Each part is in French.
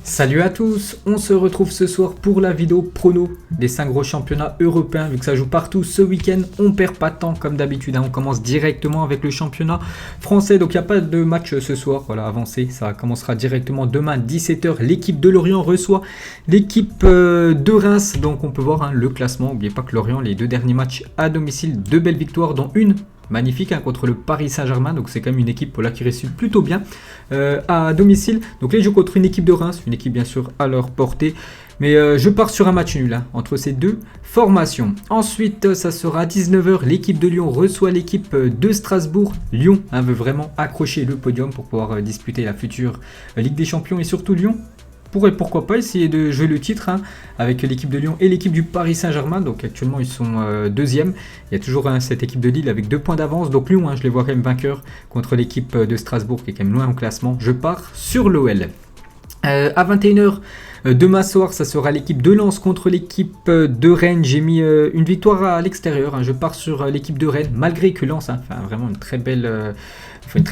Salut à tous, on se retrouve ce soir pour la vidéo prono des 5 gros championnats européens. Vu que ça joue partout ce week-end, on perd pas de temps comme d'habitude, on commence directement avec le championnat français. Donc il n'y a pas de match ce soir, voilà, avancé, ça commencera directement demain 17h. L'équipe de Lorient reçoit l'équipe de Reims. Donc on peut voir le classement, n'oubliez pas que Lorient, les 2 derniers matchs à domicile, 2 belles victoires dont une magnifique contre le Paris Saint-Germain, donc c'est quand même une équipe qui réussit plutôt bien à domicile. Donc les jeux contre une équipe de Reims, une équipe bien sûr à leur portée, mais je pars sur un match nul entre ces deux formations. Ensuite ça sera à 19h, l'équipe de Lyon reçoit l'équipe de Strasbourg. Lyon veut vraiment accrocher le podium pour pouvoir disputer la future Ligue des Champions, et surtout Lyon pourquoi pas essayer de jouer le titre avec l'équipe de Lyon et l'équipe du Paris Saint-Germain. Donc actuellement ils sont deuxième. Il y a toujours cette équipe de Lille avec 2 points d'avance. Donc Lyon, je les vois quand même vainqueurs contre l'équipe de Strasbourg qui est quand même loin au classement. Je pars sur l'OL. À 21h demain soir, ça sera l'équipe de Lens contre l'équipe de Rennes. J'ai mis une victoire à l'extérieur. Je pars sur l'équipe de Rennes, malgré que Lens fait vraiment une très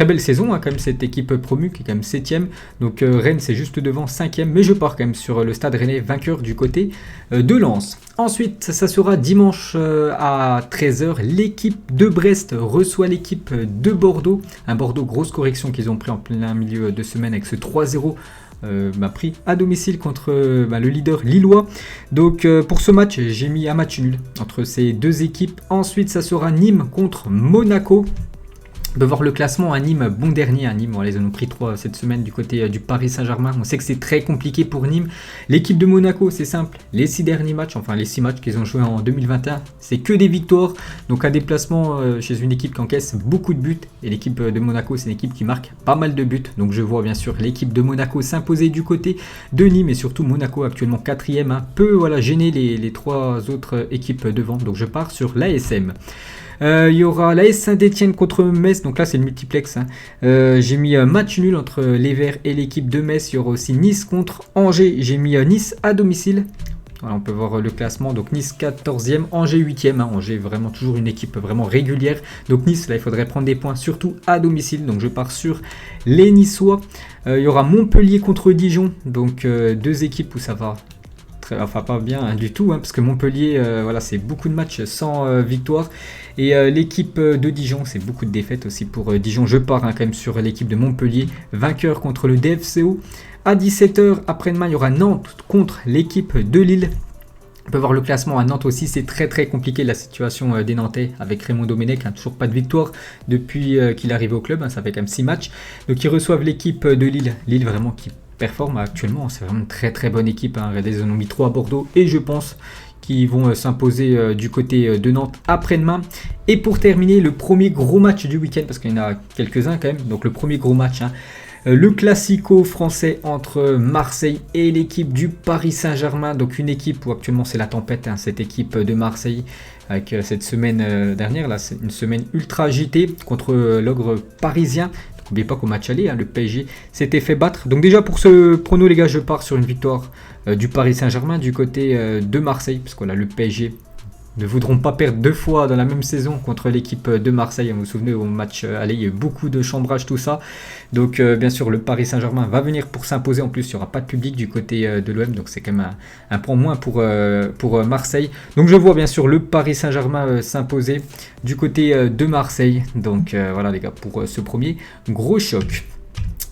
belle saison quand même, cette équipe promue qui est quand même 7ème. Donc Rennes c'est juste devant 5ème, mais je pars quand même sur le Stade Rennais vainqueur du côté de Lens. Ensuite ça sera dimanche à 13h, l'équipe de Brest reçoit l'équipe de Bordeaux. Un Bordeaux, grosse correction qu'ils ont pris en plein milieu de semaine avec ce 3-0 pris à domicile contre le leader lillois. Donc pour ce match j'ai mis un match nul entre ces deux équipes. Ensuite ça sera Nîmes contre Monaco. On peut voir le classement, Nîmes bon dernier, Nîmes ils en ont pris 3 cette semaine du côté du Paris Saint-Germain. On sait que c'est très compliqué pour Nîmes. L'équipe de Monaco c'est simple, les 6 derniers matchs, enfin les 6 matchs qu'ils ont joués en 2021, c'est que des victoires. Donc un déplacement chez une équipe qui encaisse beaucoup de buts, et l'équipe de Monaco c'est une équipe qui marque pas mal de buts. Donc je vois bien sûr l'équipe de Monaco s'imposer du côté de Nîmes, et surtout Monaco actuellement 4ème, peut gêner les 3 autres équipes devant. Donc je pars sur l'ASM. Il y aura l'AS Saint-Etienne contre Metz, donc là c'est le multiplex. J'ai mis match nul entre les Verts et l'équipe de Metz. Il y aura aussi Nice contre Angers, j'ai mis Nice à domicile. Voilà, on peut voir le classement, donc Nice 14ème, Angers 8ème. Angers vraiment toujours une équipe vraiment régulière. Donc Nice, là il faudrait prendre des points, surtout à domicile. Donc je pars sur les Niçois. Il y aura Montpellier contre Dijon, donc 2 équipes où ça va pas bien du tout, parce que Montpellier c'est beaucoup de matchs sans victoire, et l'équipe de Dijon c'est beaucoup de défaites aussi pour Dijon. Je pars quand même sur l'équipe de Montpellier vainqueur contre le DFCO. À 17h après-demain il y aura Nantes contre l'équipe de Lille. On peut voir le classement à Nantes aussi, c'est très très compliqué la situation des Nantais avec Raymond Domenech, toujours pas de victoire depuis qu'il est arrivé au club, ça fait quand même 6 matchs. Donc ils reçoivent l'équipe de Lille, Lille vraiment qui performe actuellement, c'est vraiment une très très bonne équipe. Ils en ont mis 3 à Bordeaux, et je pense qu'ils vont s'imposer du côté de Nantes après-demain. Et pour terminer, le premier gros match du week-end, parce qu'il y en a quelques-uns quand même, donc le premier gros match, le classico français entre Marseille et l'équipe du Paris Saint-Germain. Donc une équipe où actuellement c'est la tempête, cette équipe de Marseille, avec cette semaine dernière, là c'est une semaine ultra agitée contre l'ogre parisien. N'oubliez pas qu'au match aller, le PSG s'était fait battre. Donc déjà pour ce prono les gars, je pars sur une victoire du Paris Saint-Germain du côté de Marseille, parce que le PSG ne voudront pas perdre 2 fois dans la même saison contre l'équipe de Marseille. Vous vous souvenez, au match aller, il y a eu beaucoup de chambrage, tout ça. Donc bien sûr, le Paris Saint-Germain va venir pour s'imposer. En plus, il n'y aura pas de public du côté de l'OM, donc c'est quand même un point moins pour Marseille. Donc je vois bien sûr le Paris Saint-Germain s'imposer du côté de Marseille. Donc voilà les gars, pour ce premier gros choc.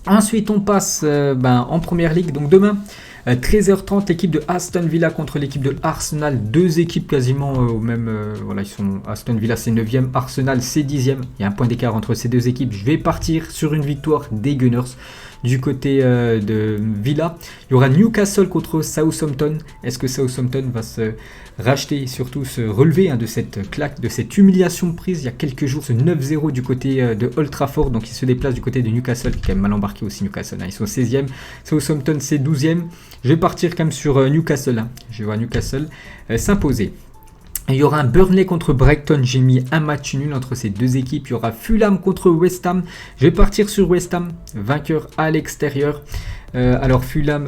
Ensuite, on passe en première ligue. Donc demain, 13h30, l'équipe de Aston Villa contre l'équipe de Arsenal. 2 équipes quasiment au même... ils sont Aston Villa c'est 9ème, Arsenal c'est 10ème. Il y a un point d'écart entre ces 2 équipes. Je vais partir sur une victoire des Gunners du côté de Villa. Il y aura Newcastle contre Southampton. Est-ce que Southampton va se racheter et surtout se relever de cette claque, de cette humiliation prise il y a quelques jours, ce 9-0 du côté de Old Trafford. Donc il se déplace du côté de Newcastle, qui est quand même mal embarqué aussi Newcastle. Ils sont 16e, Southampton c'est 12e. Je vais partir quand même sur Newcastle. Je vois Newcastle s'imposer. Il y aura un Burnley contre Brighton, j'ai mis un match nul entre ces 2 équipes. Il y aura Fulham contre West Ham, je vais partir sur West Ham, vainqueur à l'extérieur. Alors Fulham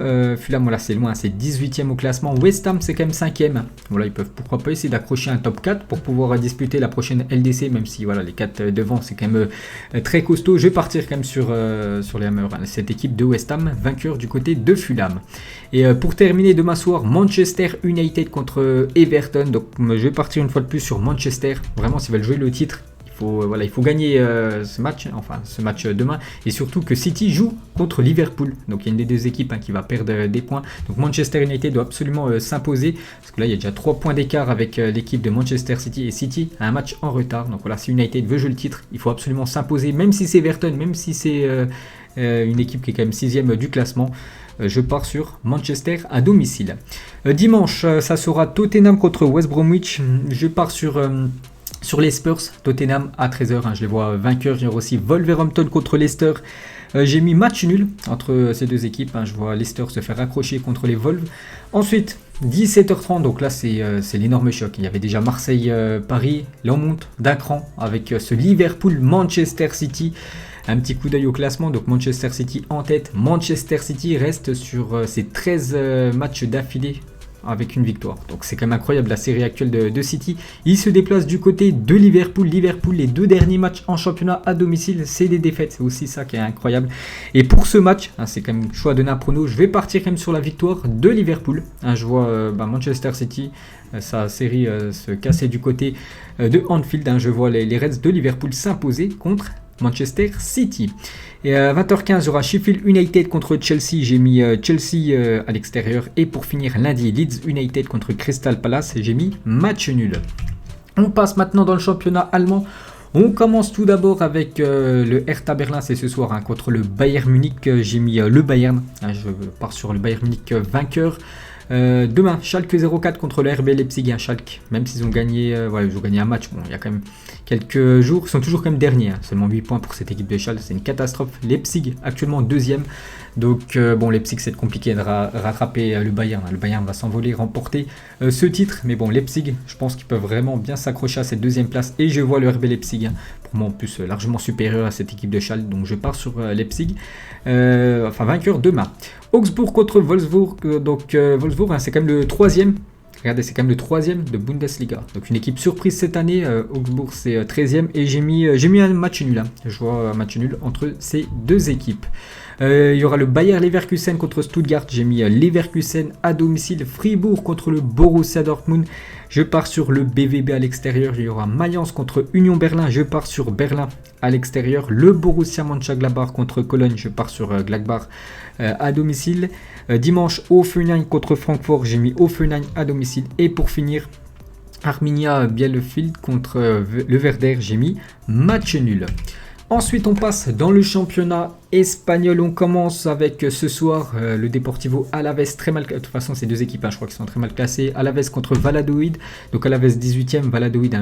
voilà, c'est loin, c'est 18e au classement. West Ham c'est quand même 5e. Voilà, ils peuvent pourquoi pas essayer d'accrocher un top 4 pour pouvoir disputer la prochaine LDC, même si voilà, les 4 devant c'est quand même très costaud. Je vais partir quand même sur les Hammers, hein, cette équipe de West Ham, vainqueur du côté de Fulham. Et pour terminer demain soir, Manchester United contre Everton. Donc je vais partir une fois de plus sur Manchester. Vraiment, s'ils veulent jouer le titre, il faut gagner ce match demain, et surtout que City joue contre Liverpool, donc il y a une des deux équipes qui va perdre des points, donc Manchester United doit absolument s'imposer, parce que là il y a déjà 3 points d'écart avec l'équipe de Manchester City, et City a un match en retard, donc voilà, si United veut jouer le titre, il faut absolument s'imposer, même si c'est Everton, même si c'est une équipe qui est quand même 6ème du classement. Je pars sur Manchester à domicile. Dimanche, ça sera Tottenham contre West Bromwich. Je pars sur les Spurs, Tottenham à 13h, je les vois vainqueurs. Il y aura aussi Wolverhampton contre Leicester. J'ai mis match nul entre ces deux équipes. Je vois Leicester se faire accrocher contre les Wolves. Ensuite, 17h30, donc là c'est l'énorme choc. Il y avait déjà Marseille-Paris. Là on monte d'un cran avec ce Liverpool-Manchester City. Un petit coup d'œil au classement, donc Manchester City en tête. Manchester City reste sur ses 13 matchs d'affilée avec une victoire. Donc c'est quand même incroyable la série actuelle de City. Il se déplace du côté de Liverpool. Liverpool, les 2 derniers matchs en championnat à domicile, c'est des défaites. C'est aussi ça qui est incroyable. Et pour ce match, c'est quand même choix de un prono. Je vais partir quand même sur la victoire de Liverpool. Je vois Manchester City, sa série se casser du côté de Anfield. Je vois les Reds de Liverpool s'imposer contre Manchester City. Et à 20h15, il y aura Sheffield United contre Chelsea. J'ai mis Chelsea à l'extérieur. Et pour finir, lundi, Leeds United contre Crystal Palace. J'ai mis match nul. On passe maintenant dans le championnat allemand. On commence tout d'abord avec le Hertha Berlin, c'est ce soir contre le Bayern Munich. J'ai mis le Bayern. Je pars sur le Bayern Munich vainqueur. Demain, Schalke 04 contre le RB Leipzig. Schalke, même s'ils ont gagné, ils ont gagné un match. Bon, il y a quand même quelques jours, ils sont toujours quand même derniers. Seulement 8 points pour cette équipe de Schalke, c'est une catastrophe. Leipzig actuellement 2ème. Donc Leipzig c'est compliqué de rattraper le Bayern. Le Bayern va s'envoler, remporter ce titre. Mais bon, Leipzig, je pense qu'ils peuvent vraiment bien s'accrocher à cette 2ème place. Et je vois le RB Leipzig, pour moi en plus largement supérieur à cette équipe de Schalke. Donc je pars sur Leipzig. Vainqueur demain. Augsbourg contre Wolfsburg. Wolfsburg, c'est quand même le 3ème. Regardez, c'est quand même le 3ème de Bundesliga. Donc une équipe surprise cette année. Augsbourg c'est 13ème. Et j'ai mis un match nul. Je vois un match nul entre ces deux équipes. Il y aura le Bayer Leverkusen contre Stuttgart. J'ai mis Leverkusen à domicile. Fribourg contre le Borussia Dortmund. Je pars sur le BVB à l'extérieur. Il y aura Mayence contre Union Berlin. Je pars sur Berlin à l'extérieur. Le Borussia Mönchengladbach contre Cologne. Je pars sur Gladbach à domicile. Dimanche, Hoffenheim contre Francfort. J'ai mis Hoffenheim à domicile. Et pour finir, Arminia Bielefeld contre le Werder. J'ai mis match nul. Ensuite, on passe dans le championnat espagnol. On commence avec ce soir le Deportivo Alavés, très mal. De toute façon, ces deux équipes, je crois qu'ils sont très mal classés. Alavés contre Valladolid. Donc Alavés 18ème, Valladolid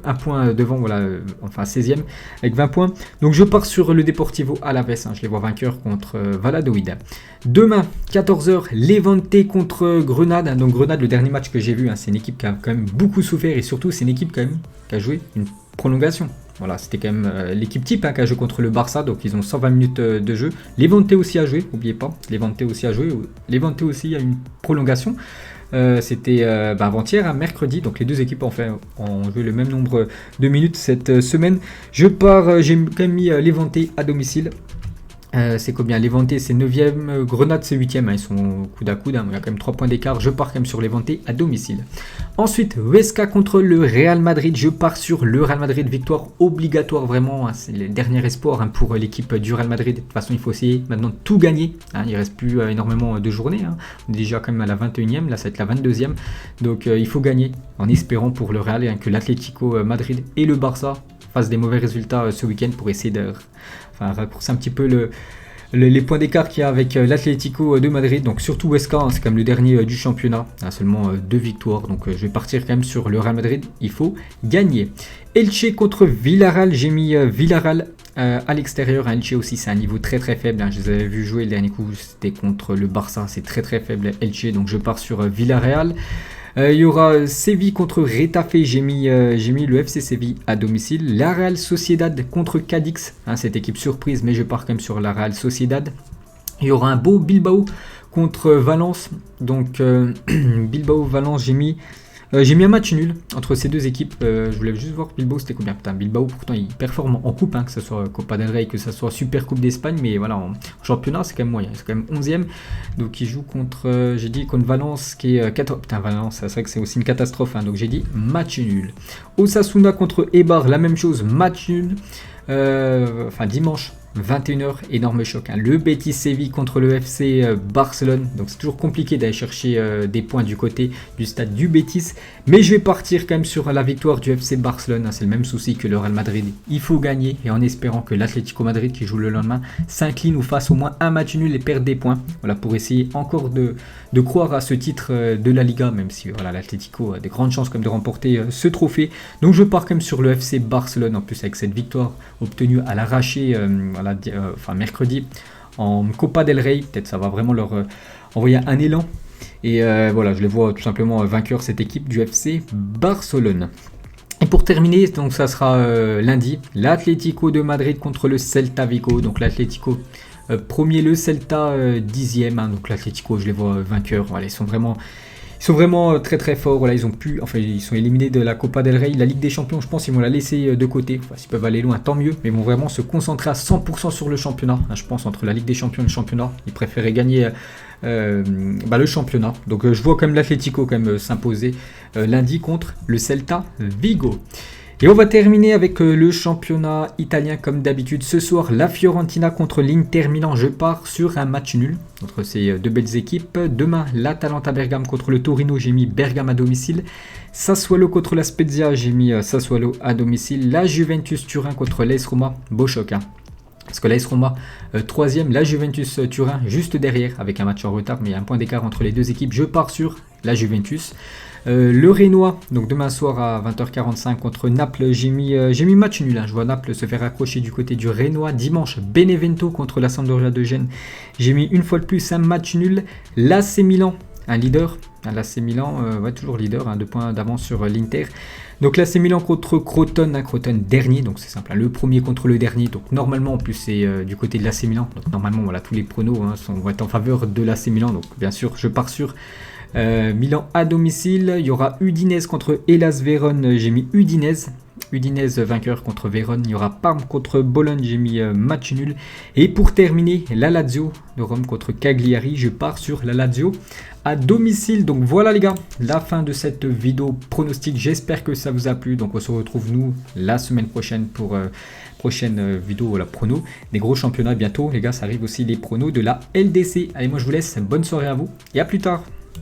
un point devant, 16ème avec 20 points. Donc je pars sur le Deportivo Alavés. Je les vois vainqueurs contre Valladolid. Demain, 14h, Levante contre Grenade. Donc Grenade, le dernier match que j'ai vu, c'est une équipe qui a quand même beaucoup souffert. Et surtout, c'est une équipe quand même qui a joué une prolongation. Voilà, c'était quand même l'équipe type qui a joué contre le Barça, donc ils ont 120 minutes de jeu. Levante aussi a joué, n'oubliez pas. Levante aussi a joué. Levante aussi a une prolongation. C'était avant-hier, mercredi, donc les deux équipes ont joué le même nombre de minutes cette semaine. J'ai quand même mis Levante à domicile. C'est combien? Levante c'est 9ème, Grenade c'est 8ème, ils sont coude à coude, il y a quand même 3 points d'écart. Je pars quand même sur Levante à domicile. Ensuite, Huesca contre le Real Madrid. Je pars sur le Real Madrid, victoire obligatoire vraiment, c'est le dernier espoir pour l'équipe du Real Madrid. De toute façon, il faut essayer maintenant de tout gagner, il ne reste plus énormément de journées, on est déjà quand même à la 21ème, là ça va être la 22ème, donc il faut gagner en espérant pour le Real que l'Atlético Madrid et le Barça fassent des mauvais résultats ce week-end pour essayer de raccourcir un petit peu les points d'écart qu'il y a avec l'Atlético de Madrid. Donc surtout Huesca, c'est quand même le dernier du championnat, seulement 2 victoires. Donc je vais partir quand même sur le Real Madrid, il faut gagner. Elche contre Villarreal, j'ai mis Villarreal à l'extérieur. Elche aussi c'est un niveau très très faible, je les avais vu jouer le dernier coup, c'était contre le Barça, c'est très très faible Elche, donc je pars sur Villarreal. Il y aura Séville contre Retafe, j'ai mis le FC Séville à domicile. La Real Sociedad contre Cadix, cette équipe surprise, mais je pars quand même sur la Real Sociedad. Il y aura un beau Bilbao contre Valence. Donc Bilbao-Valence, j'ai mis un match nul entre ces deux équipes. Je voulais juste voir Bilbao, c'était combien. Putain, Bilbao, pourtant, il performe en coupe, hein, que ce soit Copa del Rey, que ce soit Super Coupe d'Espagne. Mais voilà, en championnat, c'est quand même moyen. C'est quand même 11e. Donc, il joue contre, j'ai dit, contre Valence, qui est 14. Putain, Valence, c'est vrai que c'est aussi une catastrophe. Hein, donc, j'ai dit match nul. Osasuna contre Eibar, la même chose, match nul. Dimanche. 21h, énorme choc. Hein. Le Betis Séville contre le FC Barcelone. Donc c'est toujours compliqué d'aller chercher des points du côté du stade du Betis. Mais je vais partir quand même sur la victoire du FC Barcelone. Hein. C'est le même souci que le Real Madrid. Il faut gagner et en espérant que l'Atlético Madrid qui joue le lendemain s'incline ou fasse au moins un match nul et perde des points. Voilà, pour essayer encore de croire à ce titre de la Liga. Même si voilà, l'Atlético a des grandes chances comme de remporter ce trophée. Donc je pars quand même sur le FC Barcelone. En plus avec cette victoire obtenue à l'arraché mercredi en Copa del Rey, peut-être ça va vraiment leur envoyer un élan et voilà, je les vois tout simplement vainqueurs cette équipe du FC Barcelone. Et pour terminer, donc ça sera lundi, l'Atlético de Madrid contre le Celta Vigo. Donc l'Atlético premier, le Celta 10e, hein, donc l'Atlético je les vois vainqueurs. Voilà, ils sont vraiment très très forts. Voilà, ils sont éliminés de la Copa del Rey. La Ligue des Champions, je pense qu'ils vont la laisser de côté. Enfin, s'ils peuvent aller loin, tant mieux. Mais ils vont vraiment se concentrer à 100% sur le championnat. Je pense entre la Ligue des Champions et le championnat, ils préféraient gagner le championnat. Donc je vois quand même l'Atlético s'imposer lundi contre le Celta Vigo. Et on va terminer avec le championnat italien comme d'habitude. Ce soir, la Fiorentina contre l'Inter Milan. Je pars sur un match nul entre ces deux belles équipes. Demain, l'Atalanta Bergame contre le Torino. J'ai mis Bergame à domicile. Sassuolo contre la Spezia. J'ai mis Sassuolo à domicile. La Juventus Turin contre l'AS Roma. Beau choc, hein. Parce que l'AS Roma 3e, la Juventus Turin juste derrière avec un match en retard, mais il y a un point d'écart entre les deux équipes. Je pars sur la Juventus. Le Rénois, donc demain soir à 20h45 contre Naples, j'ai mis match nul. Hein. Je vois Naples se faire accrocher du côté du Rénois. Dimanche, Benevento contre la Sampdoria de Gênes. J'ai mis une fois de plus un match nul. L'AC Milan, un leader. L'AC Milan, toujours leader, 2 points d'avance sur l'Inter. Donc l'AC Milan contre Crotone, Crotone dernier, donc c'est simple, le premier contre le dernier. Donc normalement, en plus c'est du côté de l'AC Milan. Donc normalement, voilà, tous les pronos vont être en faveur de l'AC Milan. Donc bien sûr, je pars sur Milan à domicile. Il y aura Udinese contre Hellas Vérone. J'ai mis Udinese vainqueur contre Vérone. Il y aura Parme contre Bologne. J'ai mis match nul. Et pour terminer, la Lazio de Rome contre Cagliari. Je pars sur la Lazio à domicile. Donc voilà les gars, la fin de cette vidéo pronostic. J'espère que ça vous a plu. Donc on se retrouve nous la semaine prochaine pour prochaine vidéo prono des gros championnats. Bientôt les gars, ça arrive aussi les pronos de la LDC. Allez, moi je vous laisse. Bonne soirée à vous et à plus tard.